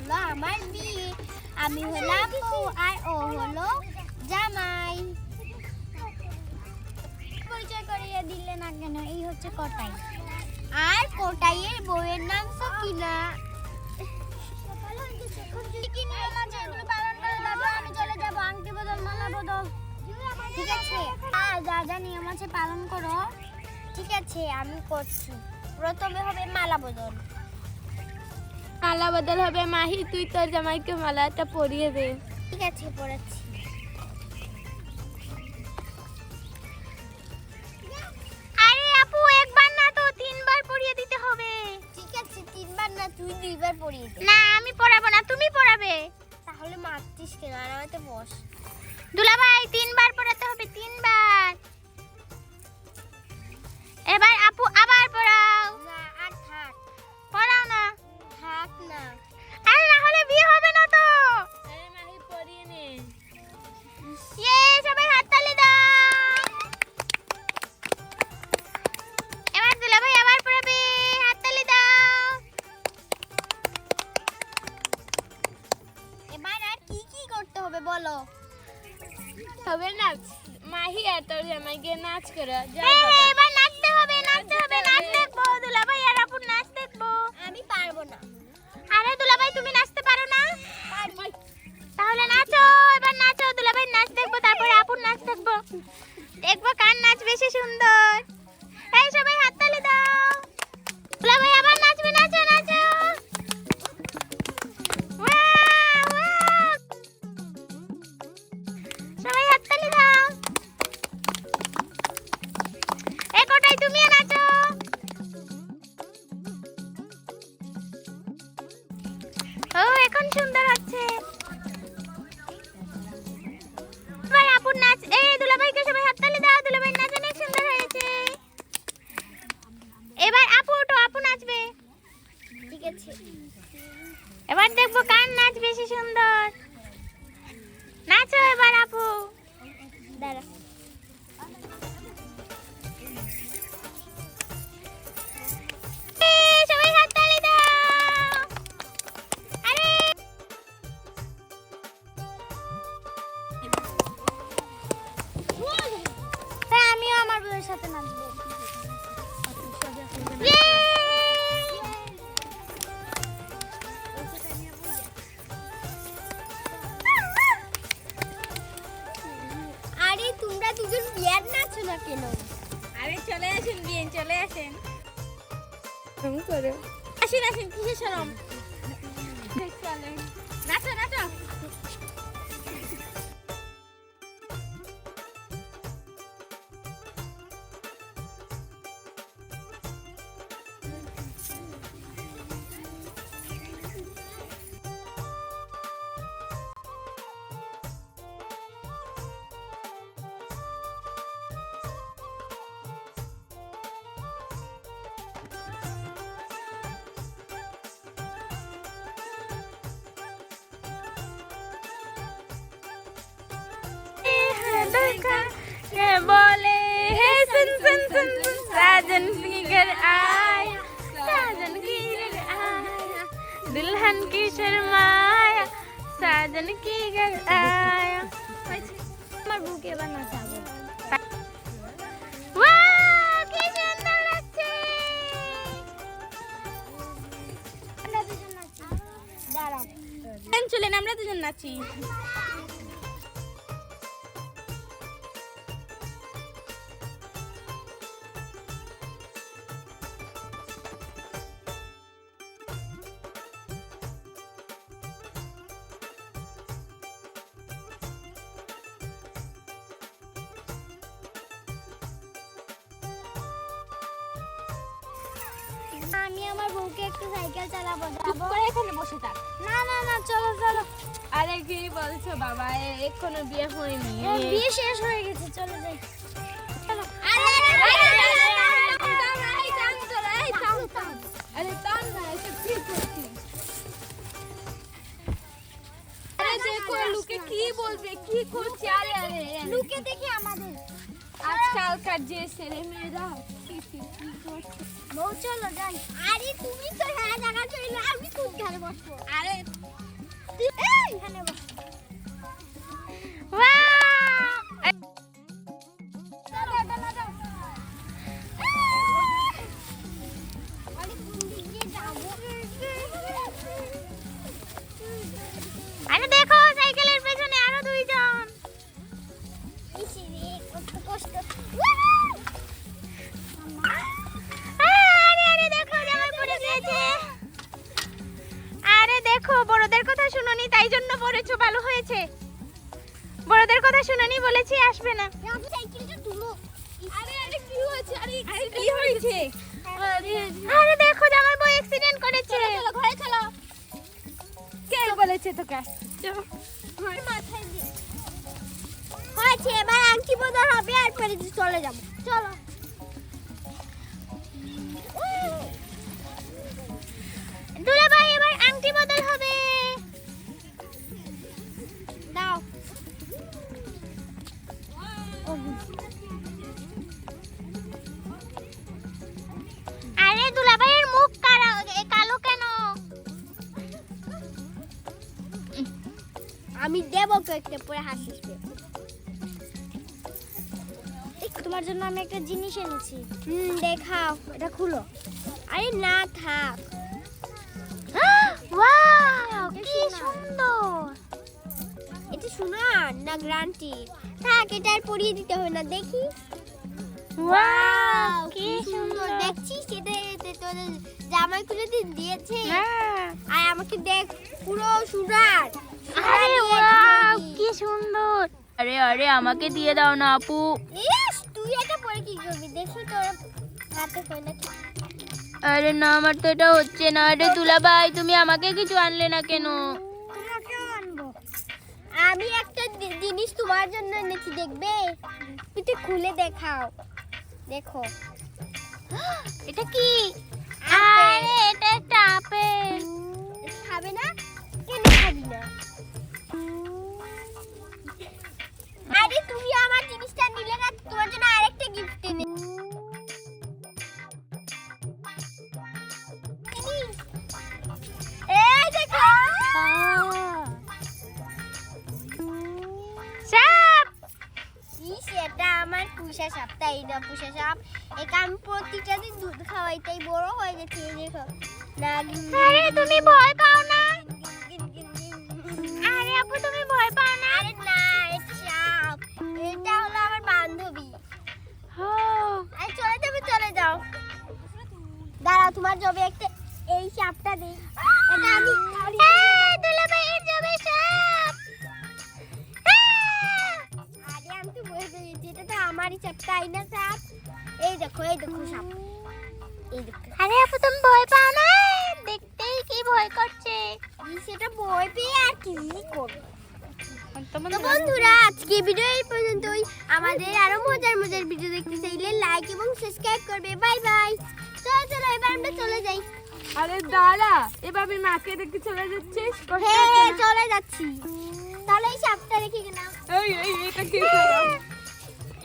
হলো আমার বিয়ে, আমি হলাম বউ আর ও হলো জামাই। পরিচয় করিয়ে দিলে না কেন? এই হচ্ছে কোটাই, আর কোটাইয়ের বউয়ের নাম সকিনা। কি নিয়ম আছে এগুলো পালন করে তারপর আমি চলে যাবো। আংটি বদল, মালা বদল, ঠিক আছে? আর যা যা নিয়ম আছে পালন করো, ঠিক আছে? আমি করছি। প্রথমে হবে মালা বদল। মালা বদল হবে মাহি, তুই তোর জামাইকে মালাটা পরিয়ে দে। ঠিক আছে, পড়াচ্ছি। আরে আপু, একবার না তো 3 বার পড়িয়ে দিতে হবে। ঠিক আছে, 3 বার না, তুই 2 বার পড়িয়ে দে। না, আমি পড়াবো না, তুমি পড়াবে। তাহলে মারতিস কেন? আরামে বস। দুলাভাই 3 বার পড়াতে হবে, 3 বার। এবার আপু আবার পড়াও। না, আর থাক। পড়াও না। থাক না। আরে না হলে বিয়ে হবে না তো। আরে মাহি পরিয়ে নে। ইয়ে, সবাই হাততালি দাও। এবার দুলাভাই আবার পড়াবে, হাততালি দাও। এবার আর কি কি করতে হবে বলো? হবে নাচ। মাহি আর তোর জামাইকে নাচ করে যা। এবার নাচতে হবে, নাচতে হবে, নাচ দেখবো। দুলাভাই আর আপুর নাচ দেখবো। আমি পারবো না। আরে দুলাভাই, তুমি নাচতে পারো না? পারি। তাহলে নাচো, এবার নাচো। দুলাভাই নাচ দেখবো, তারপরে আপুর নাচ দেখবো। দেখবো কার নাচ বেশি সুন্দর। এই সবাই হাততালি দাও। দুলাভাই আবার নাচবে, নাচো নাচো। Wow, wow. সবাই হাততালি দাও। এই কোটাই, তুমিও নাচো। ও, এখন সুন্দর হচ্ছে। এবার আপুর নাচ। এই দুলাভাইকে সবাই হাততালি দাও। দুলাভাই নাচ অনেক সুন্দর হয়েছে। এবার আপু ওঠো, আপু নাচবে। ঠিক আছে, এবার দেখবো কার নাচ বেশি সুন্দর। নাচো এবার আপু। দাঁড়া। সবাই হাততালি দাও। আরে আমিও আমার বউয়ের সাথে নাচবো। আরে তোমরা দুজন বিয়ার নাচো না কেন? আরে চলে আসেন বিয়ে, চলে আসেন। তুমি করো। আসেন আসেন, কিসের শরম? চলেন, নাচো নাচো। बोले हे सुन सुन सुन सुन साजन की घर आया, साजन की घर आया, दुल्हन की शर्माया, साजन की घर आया। আমার বুকে বানাতে হবে। ওয়াও, কি সুন্দর লাগছে। আমরা দুজন নাচি। দাঁড়াও। চলেন আমরা দুজন নাচি। আমি আমার বউকে একটু সাইকেল চালাবো। চুপ করে এখানে বসে থাক। না না না, চলো চলো। আরে কি বলছো বাবা, এখনো বিয়ে হয়নি। বিয়ে শেষ হয়ে গেছে, চলে যাই। চলো। আরে টান না, এসব কি করছিস? আরে দেখো লোকে কি বলবে, কি করছে। আরে আরে লুকে দেখি আমাদের। আজকালকার যে ছেলে মেয়েরা কি করছে। বউ চলো যাই। আরে তুমি তো হ্যাঁ জায়গা চলে, আমি কোন জায়গা বসবো। আরে এখানে বস। আরে দেখো সাইকেলের পেছনে আরো দুইজন। আরে দেখো জামাই পড়ে গিয়েছে। আরে দেখো বড়দের কথা শুনোনি তাই জন্য পড়েছো, ভালো হয়েছে। বড়দের কথা শুনোনি বলেছি আসবে না। আরে দেখো জামাই বউ অ্যাক্সিডেন্ট করেছে। ঘরে চলো। কে বলেছে তোকে? হয়েছে, এবার আংটি বদল হবে আর পরে চলে যাবো। চলো। দুলাভাই এবার আংটি বদল হবে। দাও। আরে দুলাভাইয়ের মুখ কালো কেন? আমি দেবো কেকটা পরে হাসিস। তোমার জন্য আমি একটা জিনিস এনেছি। দেখাও, এটা খুলো। আরে না থাক। ওয়াও কি সুন্দর। এটা সোনার না গ্যারান্টি? থাক, এটা আর পরিয়ে দিতে হবে না। দেখি। ওয়াও কি সুন্দর দেখছিস? এটা তোর জামাই খুলে দিয়েছে। হ্যাঁ। আর আমাকে দেখ, পুরো সোনার। আরে ওয়াও কি সুন্দর। আরে আরে আমাকে দিয়ে দাও না আপু। ইস, তুই এটা পরে কি করবি? দেখি তোর হাতে হয় নাকি। আরে না আমার তো এটা হচ্ছে না। আরে দুলাভাই তুমি আমাকে কিছু আনলে না কেন? তোমাকেও আনবো। আমি একটা জিনিস তোমার জন্য এনেছি, দেখবে? একটু খুলে দেখাও। দেখো। এটা কি? আপেল। আরে এটা একটা আপেল। খাবে না? কেন খাবি না? আরে তুমি আমার জিনিসটা নিলে না, তোমার জন্য আরেকটা গিফট এনে। এই দেখো। সাপ। সেটা আমার পুষা সাপ, তাই না? পুষা সাপ। একে আমি প্রতিটা দিন দুধ খাওয়াই, তাই বড় হয়ে গেছে। এই দেখো। আরে তুমি ভয় পাও না? আরে আপু তুমি ভয় পাও না? আরে না, এটা সাপ। এটা হলো আমার বান্ধবী। ও আরে চলে যাবে, চলে যাও। দাঁড়াও, তোমার জবে একটা এই সাপটা দেই। এটা আমি দুলাভাইয়ের জবে সাপ। আরে আমি তো বলে দিয়েছি, এটা তো আমারই সাপ, তাই না? সাপ। এই দেখো সাপ। এই দেখো। আরে আপু তুমি ভয় পাও না? দেখতেই কি ভয় করছে। সেটা ভয় পেয়ে আর কি করবো। তো বন্ধুরা, আজকে ভিডিও এই পর্যন্তই। আমাদের আরো মজার মজার ভিডিও দেখতে চাইলে লাইক এবং সাবস্ক্রাইব করবে। Bye bye. চলো এবার আমরা চলে যাই। আরে দাঁড়া, এভাবে মাকে রেখে চলে যাচ্ছিস? হ্যাঁ, চলে যাচ্ছি। তাহলে এই সাপটা রেখে গেলাম। এই এটা কি?